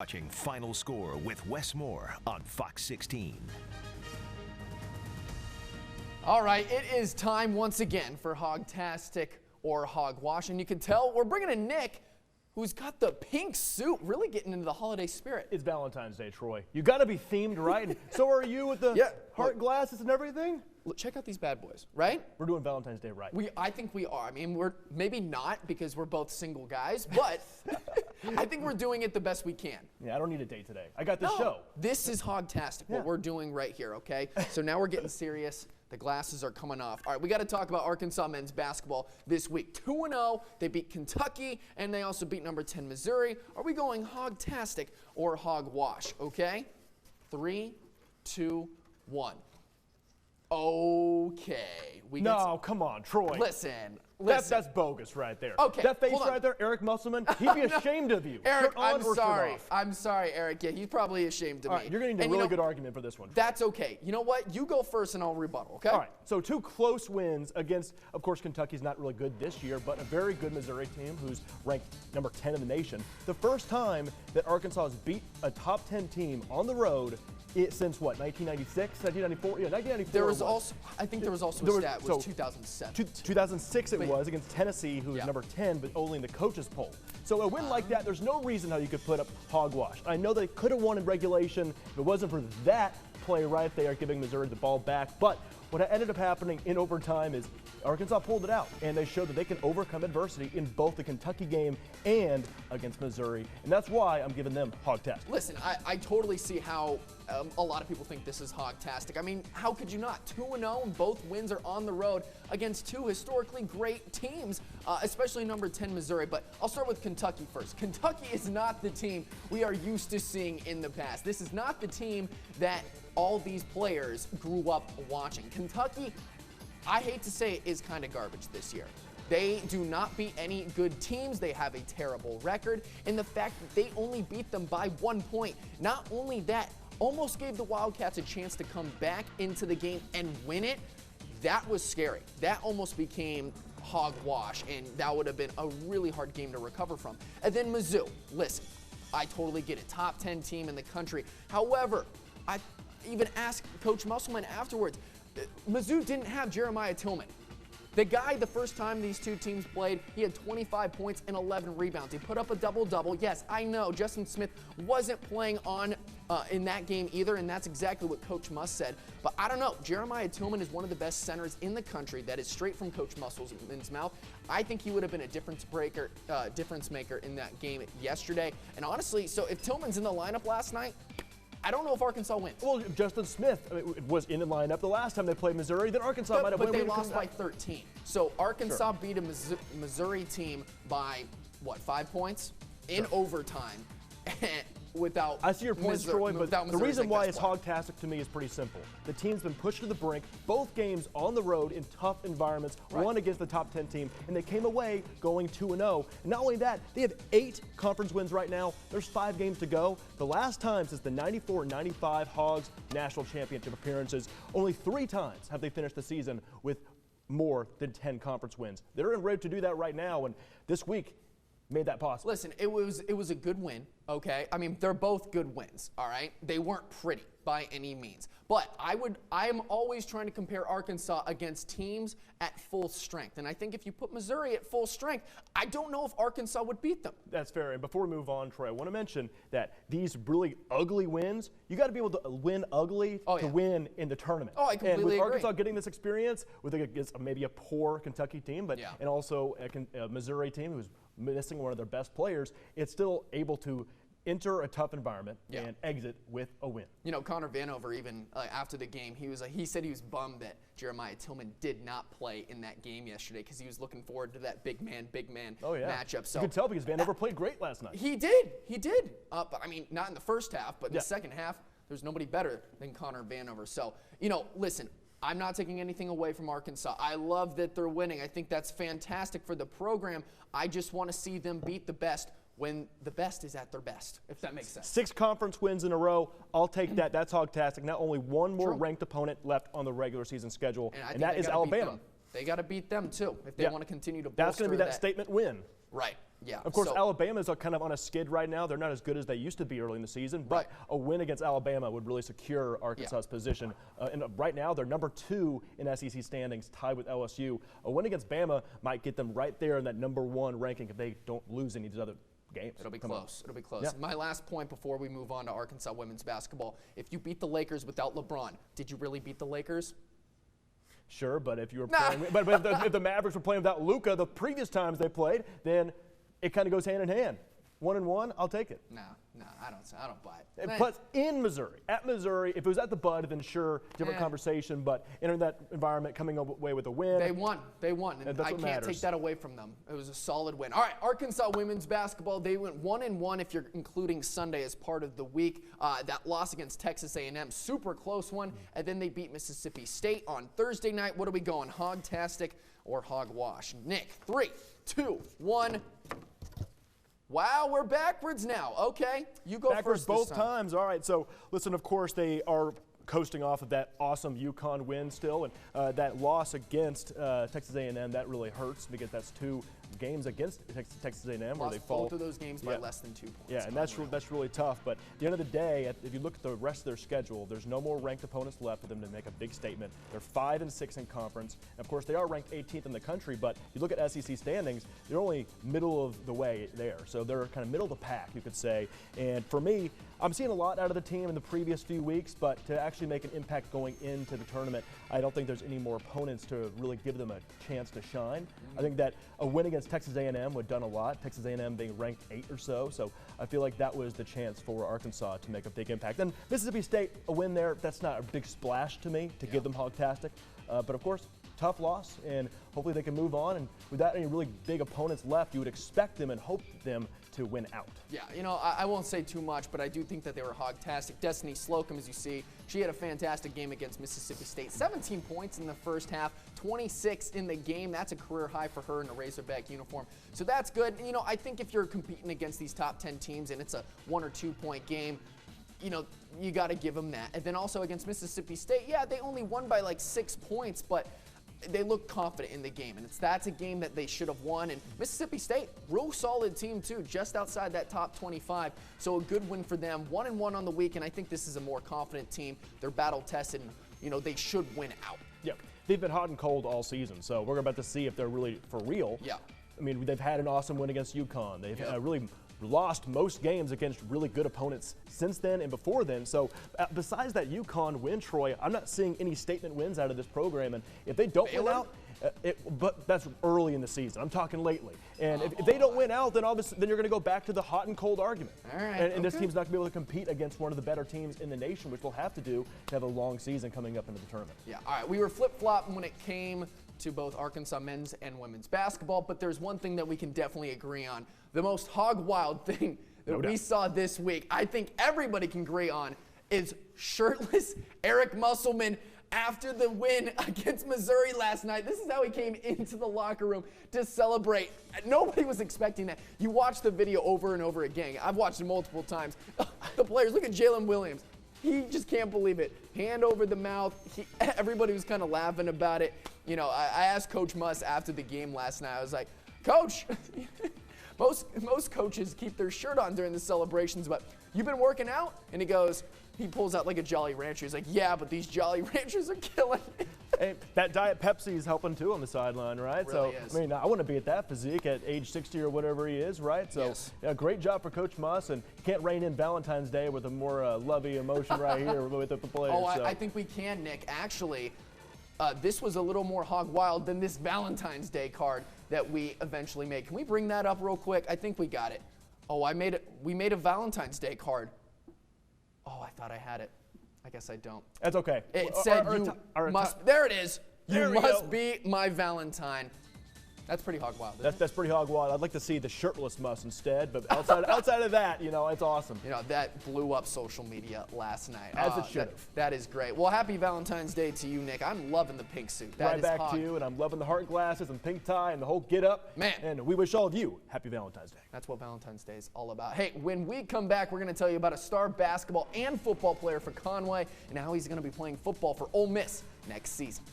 Watching Final Score with Wes Moore on Fox 16. All right, it is time once again for Hogtastic or Hogwash, and you can tell we're bringing in Nick, who's got the pink suit, really getting into the holiday spirit. It's Valentine's Day, Troy. You got to be themed, right? And so are you with the heart glasses and everything? Look, check out these bad boys, right? We're doing Valentine's Day right. I think we are. I mean, we're maybe not because we're both single guys, but I think we're doing it the best we can. Yeah, I don't need a date today. I got this show. This is Hogtastic, what we're doing right here, okay? So now we're getting serious. The glasses are coming off. All right, we got to talk about Arkansas men's basketball this week. 2-0, they beat Kentucky, and they also beat number 10 Missouri. Are we going Hogtastic or Hogwash, okay? 3, 2, 1. Okay. Come on, Troy. Listen. That's bogus right there. Okay, that face right there, Eric Musselman, he'd be ashamed of you. Eric, I'm sorry. I'm sorry, Eric. Yeah, he's probably ashamed of me. You're going to need a really good argument for this one. That's okay. You know what? You go first and I'll rebuttal, okay? All right. So 2 close wins against, of course, Kentucky's not really good this year, but a very good Missouri team who's ranked number 10 in the nation. The first time that Arkansas has beat a top 10 team on the road since what, 1996, 1994? Yeah, 1994. There was also, I think there was also a stat, it was 2007. 2006 it was against Tennessee, who was number 10, but only in the coaches poll. So a win like that, there's no reason how you could put up Hogwash. I know they could have won in regulation if it wasn't for that play right there, giving Missouri the ball back. But what ended up happening in overtime is Arkansas pulled it out, and they showed that they can overcome adversity in both the Kentucky game and against Missouri, and that's why I'm giving them Hogtastic. Listen, I totally see how a lot of people think this is Hogtastic. I mean, how could you not? 2-0, and both wins are on the road against 2 historically great teams, especially number 10 Missouri. But I'll start with Kentucky first. Kentucky is not the team we are used to seeing in the past. This is not the team that all these players grew up watching. Kentucky, I hate to say it, is kind of garbage this year. They do not beat any good teams. They have a terrible record. And the fact that they only beat them by 1 point, not only that, almost gave the Wildcats a chance to come back into the game and win it. That was scary. That almost became Hogwash, and that would have been a really hard game to recover from. And then Mizzou, listen, I totally get it. Top 10 team in the country. However, I even asked Coach Musselman afterwards, Mizzou didn't have Jeremiah Tillman. The guy, the first time these two teams played, he had 25 points and 11 rebounds. He put up a double-double. Yes, I know Justin Smith wasn't playing in that game either, and that's exactly what Coach Muss said. But I don't know. Jeremiah Tillman is one of the best centers in the country. That is straight from Coach Musselman's mouth. I think he would have been a difference maker in that game yesterday. And honestly, so if Tillman's in the lineup last night, I don't know if Arkansas wins. Well, Justin Smith was in the lineup the last time they played Missouri. Then Arkansas might have won. But they lost by 13. So Arkansas beat a Missouri team by, what, 5 points? In overtime. Without I see your point, Troy, but the reason why it's Hogtastic to me is pretty simple. The team's been pushed to the brink, both games on the road in tough environments, one against the top 10 team, and they came away going 2-0. And not only that, they have 8 conference wins right now. There's 5 games to go. The last time since the 94-95 Hogs national championship appearances, only 3 times have they finished the season with more than 10 conference wins. They're in ready to do that right now, and this week made that possible. Listen, it was a good win, okay? I mean, they're both good wins, all right? They weren't pretty by any means. But I am always trying to compare Arkansas against teams at full strength. And I think if you put Missouri at full strength, I don't know if Arkansas would beat them. That's fair. And before we move on, Troy, I want to mention that these really ugly wins, you got to be able to win ugly to win in the tournament. Oh, I completely agree. And with Arkansas getting this experience with maybe a poor Kentucky team, but and also a Missouri team who's missing one of their best players, it's still able to enter a tough environment and exit with a win. You know, Connor Vanover, even after the game, he said he was bummed that Jeremiah Tillman did not play in that game yesterday because he was looking forward to that big man matchup. So you could tell because Vanover played great last night. He did. But I mean, not in the first half, but in the second half, there's nobody better than Connor Vanover. So, you know, listen, I'm not taking anything away from Arkansas. I love that they're winning. I think that's fantastic for the program. I just want to see them beat the best when the best is at their best, if that makes sense. 6 conference wins in a row. I'll take that. That's Hogtastic. Now only one more ranked opponent left on the regular season schedule, and that is Alabama. They got to beat them, too, if they want to continue to bolster That's going to be that statement win. Right. Yeah. Of course, Alabama's kind of on a skid right now. They're not as good as they used to be early in the season, but a win against Alabama would really secure Arkansas's position. And right now, they're number 2 in SEC standings, tied with LSU. A win against Bama might get them right there in that number 1 ranking if they don't lose any of these other games. It'll be close. It'll be close. Yeah. My last point before we move on to Arkansas women's basketball: if you beat the Lakers without LeBron, did you really beat the Lakers? Sure, but if you were playing, if the Mavericks were playing without Luka the previous times they played, then it kind of goes hand in hand. 1-1, I'll take it. No, I don't buy it. But in Missouri, at Missouri, if it was at the Bud, then sure, different conversation. But entering that environment, coming away with a win. They won, and I can't take that away from them. It was a solid win. All right, Arkansas women's basketball, they went 1-1 if you're including Sunday as part of the week. That loss against Texas A&M, super close one, and then they beat Mississippi State on Thursday night. What are we going, Hogtastic or Hogwash? Nick, 3, 2, 1. Wow, we're backwards now. Okay, you go backwards first both times. All right, so listen, of course, they are coasting off of that awesome UConn win still, and that loss against Texas A&M, that really hurts because that's 2 games against Texas A&M where they fall. Both of those games by less than 2 points. Yeah, and that's really tough. But at the end of the day, if you look at the rest of their schedule, there's no more ranked opponents left for them to make a big statement. They're 5-6 in conference. And of course, they are ranked 18th in the country, but if you look at SEC standings, they're only middle of the way there. So they're kind of middle of the pack, you could say. And for me, I'm seeing a lot out of the team in the previous few weeks, but to actually make an impact going into the tournament, I don't think there's any more opponents to really give them a chance to shine. I think that a win against Texas A&M would have done a lot, Texas A&M being ranked 8 or so. So I feel like that was the chance for Arkansas to make a big impact. And Mississippi State, a win there, that's not a big splash to me to give them Hogtastic. But of course, tough loss, and hopefully they can move on. And without any really big opponents left, you would expect them and hope them to win out. Yeah, you know, I won't say too much, but I do think that they were Hogtastic. Destiny Slocum, as you see, she had a fantastic game against Mississippi State. 17 points in the first half, 26 in the game. That's a career high for her in a Razorback uniform. So that's good. You know, I think if you're competing against these top 10 teams and it's a 1 or 2 point game, you know, you got to give them that. And then also against Mississippi State, yeah, they only won by like 6 points, but they look confident in the game, and that's a game that they should have won. And Mississippi State, real solid team too, just outside that top 25. So a good win for them. 1-1 on the week, and I think this is a more confident team. They're battle tested, and you know they should win out. Yeah, they've been hot and cold all season, so we're about to see if they're really for real. Yeah. I mean, they've had an awesome win against UConn. They've really lost most games against really good opponents since then and before then. So besides that UConn win, Troy, I'm not seeing any statement wins out of this program. And if they don't win out, but that's early in the season. I'm talking lately. And if they don't win out, then then you're going to go back to the hot and cold argument. All right, and this team's not going to be able to compete against one of the better teams in the nation, which they'll have to do to have a long season coming up into the tournament. Yeah, all right. We were flip-flopping when it came to both Arkansas men's and women's basketball, but there's one thing that we can definitely agree on. The most hog-wild thing that we saw this week, I think everybody can agree on, is shirtless Eric Musselman after the win against Missouri last night. This is how he came into the locker room to celebrate. Nobody was expecting that. You watch the video over and over again. I've watched it multiple times. The players, look at Jalen Williams. He just can't believe it. Hand over the mouth. Everybody was kind of laughing about it. You know, I asked Coach Muss after the game last night. I was like, Coach, most coaches keep their shirt on during the celebrations, but you've been working out? And he pulls out like a Jolly Rancher. He's like, yeah, but these Jolly Ranchers are killing it. Hey, that Diet Pepsi is helping too on the sideline, right? It really is. I mean, I want to be at that physique at age 60 or whatever he is, right? So, yeah, great job for Coach Muss, and you can't rein in Valentine's Day with a more lovey emotion right here with the players. Oh, I think we can, Nick. Actually, this was a little more hog wild than this Valentine's Day card that we eventually made. Can we bring that up real quick? I think we got it. Oh, we made a Valentine's Day card. Oh, I thought I had it. I guess I don't. That's okay. It said there it is. You must be my Valentine. That's pretty hog wild. That's pretty hog wild. I'd like to see the shirtless Muss instead, but outside of that, you know, it's awesome. You know, that blew up social media last night. As it should have. That is great. Well, happy Valentine's Day to you, Nick. I'm loving the pink suit. Right back to you, and I'm loving the heart glasses and pink tie and the whole get up. Man. And we wish all of you happy Valentine's Day. That's what Valentine's Day is all about. Hey, when we come back, we're going to tell you about a star basketball and football player for Conway and how he's going to be playing football for Ole Miss next season.